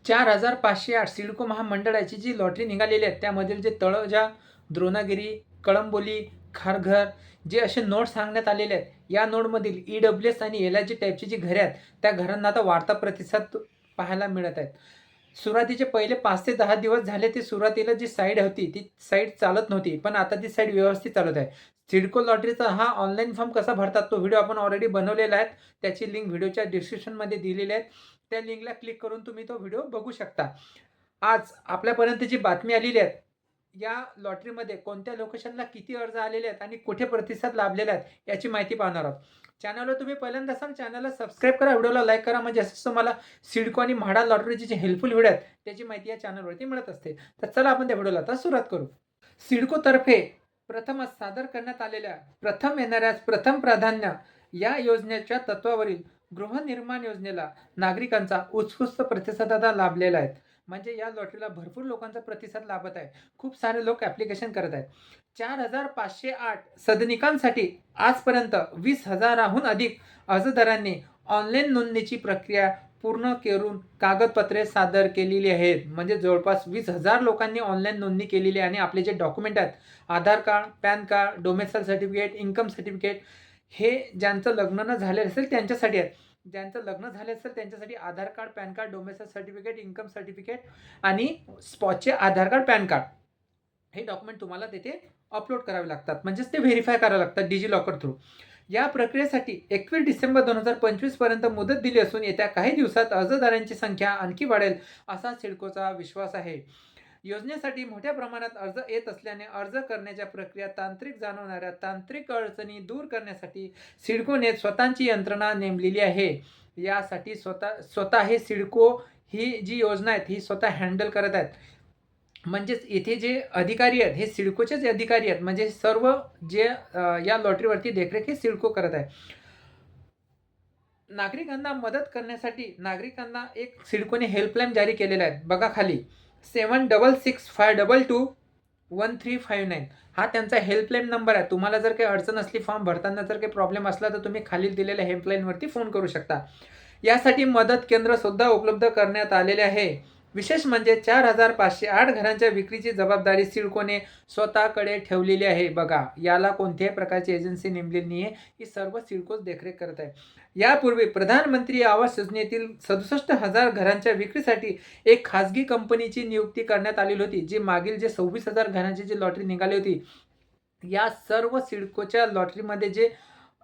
4508 सिडको महामंडळाची जी लॉटरी निघालेली आहे त्यामधील जे तळोजा, द्रोणागिरी, कळंबोली, खारघर जे असे नोट सांगण्यात आलेले आहेत, या नोटमधील EWS आणि LIG टाईपची जी घरे आहेत त्या घरांना आता वाढता प्रतिसाद पाहायला मिळत आहेत. सुरुवातीचे पहिले 5 ते 10 दिवस झाले ते सुरुवातीला जी साईट होती ती साईट चालत नव्हती, पण आता ती साईट व्यवस्थित चालत आहे. सिडको लॉटरीचा हा ऑनलाईन फॉर्म कसा भरतात तो व्हिडिओ आपण ऑलरेडी बनवलेला आहे. त्याची लिंक व्हिडिओच्या डिस्क्रिप्शनमध्ये दिलेली आहे. त्या लिंकला क्लिक करून तुम्ही तो व्हिडिओ बघू शकता. आज आपल्यापर्यंत जी बातमी आलेली आहे, या लॉटरीमध्ये कोणत्या लोकेशनला किती अर्ज आलेले आहेत आणि कुठे प्रतिसाद लाभलेला आहे याची माहिती पाहणार आहोत. चॅनलवर तुम्ही पहिल्यांदा असाल चॅनलला सबस्क्राईब करा, व्हिडिओला लाईक करा, म्हणजे असंच तुम्हाला सिडको आणि म्हाडा लॉटरीची जी हेल्पफुल व्हिडिओ आहेत त्याची माहिती या चॅनलवरती मिळत असते. तर चला आपण त्या व्हिडिओला आता सुरुवात करू. सिडकोतर्फे प्रथमच सादर करण्यात आलेल्या प्रथम येणाऱ्यास प्रथम प्राधान्य या योजनेच्या तत्वावरील गृहनिर्माण योजनेला नागरिकांचा उत्स्फूर्त प्रतिसाद आता लाभलेला आहे. म्हणजे या लॉटरीला भरपूर लोकांचा प्रतिसाद लाभत आहे. खूप सारे लोक ॲप्लिकेशन करत आहेत. 4508 सदनिकांसाठी आजपर्यंत 20,000हून अधिक अर्जदारांनी ऑनलाईन नोंदणीची प्रक्रिया पूर्ण करून कागदपत्रे सादर केलेली आहेत. म्हणजे जवळपास 20,000 लोकांनी ऑनलाईन नोंदणी केलेली आहे आणि आपले जे डॉक्युमेंट आहेत, Aadhaar card, PAN card, domicile certificate, income certificate, हे ज्यांचं लग्न न झालेलं असेल त्यांच्यासाठी आहेत. ज्यांचं लग्न झाले असेल त्यांच्यासाठी Aadhaar card, PAN card, domicile certificate, income certificate आणि स्पॉटचे आधार कार्ड, पॅन कार्ड हे डॉक्युमेंट तुम्हाला तिथे अपलोड करावे लागतात. म्हणजेच ते व्हेरीफाय करावे लागतात डिजिलॉकर थ्रू. या प्रक्रियेसाठी 21 डिसेंबर 2025 पर्यंत मुदत दिली असून येत्या काही दिवसात अर्जदारांची संख्या आणखी वाढेल असा सिडकोचा विश्वास आहे. योजनेसाठी मोठ्या प्रमाणात अर्ज येत असल्याने अर्ज करण्याच्या प्रक्रिया तांत्रिक जाणवणाऱ्या तांत्रिक अडचणी दूर करण्यासाठी सिडकोने स्वतःची यंत्रणा नेमलेली आहे. यासाठी स्वतः हे सिडको ही जी योजना आहेत ही स्वतः हँडल करत आहेत. म्हणजेच इथे जे अधिकारी आहेत हे सिडकोचेच अधिकारी आहेत. म्हणजे सर्व जे या लॉटरीवरती देखरेख हे सिडको करत आहे. नागरिकांना मदत करण्यासाठी नागरिकांना एक सिडकोने हेल्पलाईन जारी केलेला आहे. बघा खाली 7665221359 हा त्यांचा हेल्पलाईन नंबर आहे. तुम्हाला जर काही अडचण असली, फॉर्म भरताना जर काही प्रॉब्लेम असला तर तुम्ही खालील दिलेल्या हेल्पलाईनवरती फोन करू शकता. यासाठी मदत केंद्र सुद्धा उपलब्ध करण्यात आलेले आहे. विशेष म्हणजे 4508 घरांच्या विक्रीची जबाबदारी सिडकोने स्वतःकडे ठेवलेली आहे. बघा, याला कोणत्याही प्रकारची एजन्सी नेमलेली नाही आहे. ही सर्व सिडकोच देखरेख करत आहे. यापूर्वी प्रधानमंत्री आवास योजनेतील 67,000 घरांच्या विक्रीसाठी एक खाजगी कंपनीची नियुक्ती करण्यात आलेली होती. जी मागील जे 26,000 घरांची जी लॉटरी निघाली होती, या सर्व सिडकोच्या लॉटरीमध्ये जे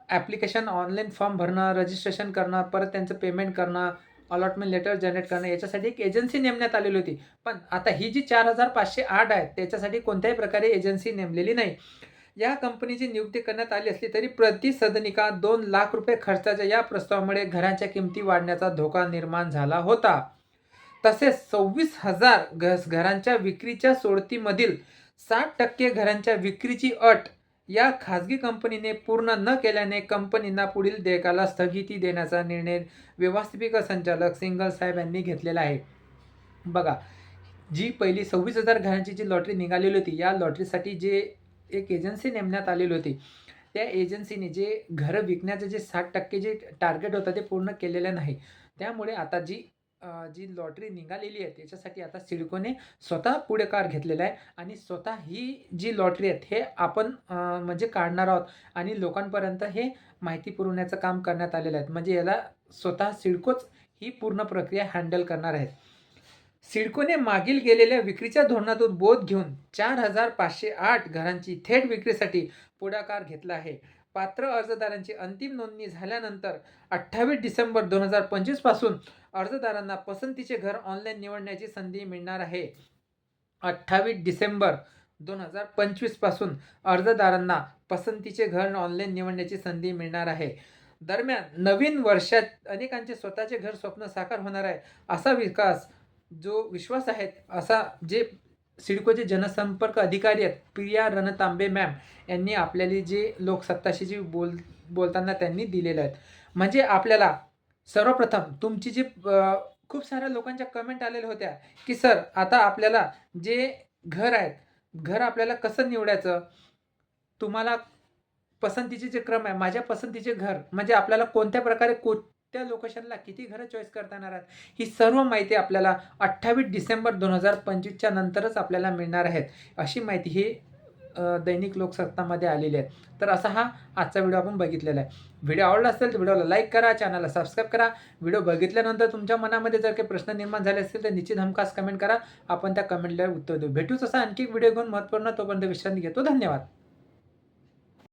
ॲप्लिकेशन ऑनलाईन फॉर्म भरणं, रजिस्ट्रेशन करणं, परत त्यांचं पेमेंट करणं, अलॉटमेंट लेटर जनरेट करणं, याच्यासाठी एक एजन्सी नेमण्यात आलेली होती. पण आता ही जी 4508 आहे त्याच्यासाठी कोणत्याही प्रकारे एजन्सी नेमलेली नाही. या कंपनीची नियुक्ती करण्यात आली असली तरी प्रति सदनिका 2 लाख रुपये खर्चाच्या या प्रस्तावामुळे घरांच्या किमती वाढण्याचा धोका निर्माण झाला होता. तसेच 26,000 घरांच्या विक्रीच्या सोडतीमधील 60% घरांच्या विक्रीची अट या खाजगी कंपनीने पूर्ण न केल्याने कंपनींना पुढील देयकाला स्थगिती देण्याचा निर्णय व्यवस्थापकीय संचालक सिंघल साहेब यांनी घेतलेला आहे. बघा, जी पहिली 26,000 घरांची जी लॉटरी निघालेली होती, या लॉटरीसाठी जे एक एजन्सी नेमण्यात आलेली होती, त्या एजन्सीने जे घरं विकण्याचं जे 60% जे टार्गेट होतं ते पूर्ण केलेलं नाही. त्यामुळे आता जी लॉटरी निघालेली आहे त्याच्यासाठी आता सिडकोने स्वतः पुढाकार घेतलेला आहे आणि स्वतः ही जी लॉटरी आहेत हे आपण म्हणजे काढणार आहोत आणि लोकांपर्यंत हे माहिती पुरवण्याचं काम करण्यात आलेलं आहे. म्हणजे याला स्वतः सिडकोच ही पूर्ण प्रक्रिया हँडल करणार आहेत. सिडकोने मागील गेलेल्या विक्रीच्या धोरणातून बोध घेऊन 4508 घरांची थेट विक्रीसाठी पुढाकार घेतला आहे. पात्र अर्जदारांची अंतिम नोंदणी झाल्यानंतर 28 डिसेंबर 2025 पासून अर्जदारांना पसंतीचे घर ऑनलाईन निवडण्याची संधी मिळणार आहे. 28 डिसेंबर 2025 पासून अर्जदारांना पसंतीचे घर ऑनलाईन निवडण्याची संधी मिळणार आहे. दरम्यान नवीन वर्षात अनेकांचे स्वतःचे घर स्वप्न साकार होणार आहे असा विश्वास आहे, असा जे सिडकोचे जनसंपर्क अधिकारी आहेत प्रिया रणतांबे मॅम यांनी आपल्याला जे लोकसत्ताशी जी बोलताना त्यांनी दिलेलं आहे. म्हणजे आपल्याला सर्वप्रथम तुमची जी खूप साऱ्या लोकांच्या कमेंट आलेल्या होत्या की सर आता आपल्याला जे घर आहेत, घर आपल्याला कसं निवडायचं, तुम्हाला पसंतीचे जे क्रम आहे, माझ्या पसंतीचे घर म्हणजे आपल्याला कोणत्या प्रकारे त्या लोकेशनला किती घरं चॉईस करता येणार आहेत, ही सर्व माहिती आपल्याला 28 डिसेंबर 2025च्या नंतरच आपल्याला मिळणार आहेत. अशी माहिती ही दैनिक लोकसत्तामध्ये आलेली आहे. तर असा हा आजचा व्हिडिओ आपण बघितलेला आहे. व्हिडिओ आवडला असेल तर व्हिडिओला लाईक करा, चॅनलला सबस्क्राईब करा. व्हिडिओ बघितल्यानंतर तुमच्या मनामध्ये जर काही प्रश्न निर्माण झाले असतील तर निश्चित हमखास कमेंट करा. आपण त्या कमेंटला उत्तर देऊ. भेटूच असा आणखी एक व्हिडिओ घेऊन महत्त्वपूर्ण तोपर्यंत विश्रांती घेतो. धन्यवाद.